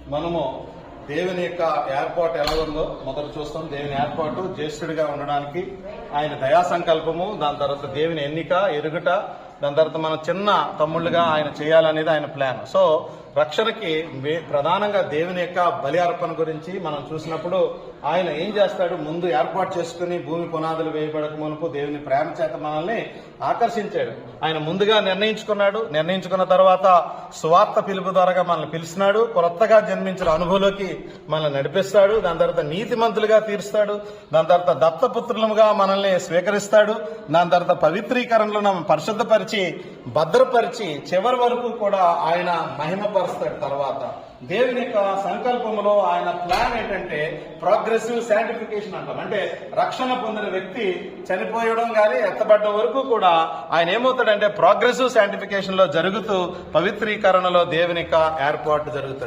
మనము దేవుని యొక్క ఏర్పాటు ఎలా ఉందో మొదట చూస్తాం. దేవుని ఏర్పాటు జ్యేష్ఠుడిగా ఉండడానికి ఆయన దయా సంకల్పము, దాని తర్వాత దేవుని ఎన్నిక, ఎరుగుట, దాని తర్వాత మనం చిన్న తమ్ముళ్ళుగా ఆయన చేయాలనేది ఆయన ప్లాన్. సో రక్షణకి ప్రధానంగా దేవుని యొక్క బలి అర్పణ గురించి మనం చూసినప్పుడు ఆయన ఏం చేస్తాడు, ముందు ఏర్పాటు చేసుకుని భూమి పునాదులు వేయబడక మునుపు దేవుని ప్రేమ చేత మనల్ని ఆకర్షించాడు. ఆయన ముందుగా నిర్ణయించుకున్న తర్వాత సువార్త పిలుపు ద్వారా మనల్ని పిలిచినాడు. కొత్తగా జన్మించిన అనుభవంలోకి మనల్ని నడిపిస్తాడు. దాని తర్వాత నీతిమంతులుగా తీరుస్తాడు. దాని తర్వాత దత్తపుత్రులుగా మనల్ని స్వీకరిస్తాడు. దాని తర్వాత పవిత్రీకరణలో పరిశుద్ధపరిచి భద్రపరిచి చివరి వరకు కూడా ఆయన మహిమపరుస్తాడు. తర్వాత దేవుని యొక్క సంకల్పంలో ఆయన ప్లాన్ ఏంటంటే ప్రోగ్రెసివ్ శాంటిఫికేషన్ అంటాం. అంటే రక్షణ పొందిన వ్యక్తి చనిపోయడం కానీ ఎత్తబడ్డం వరకు కూడా ఆయన ఏమవుతాడంటే ప్రోగ్రెసివ్ శాంటిఫికేషన్ లో జరుగుతూ పవిత్రీకరణలో దేవుని యొక్క ఏర్పాటు జరుగుతుంది.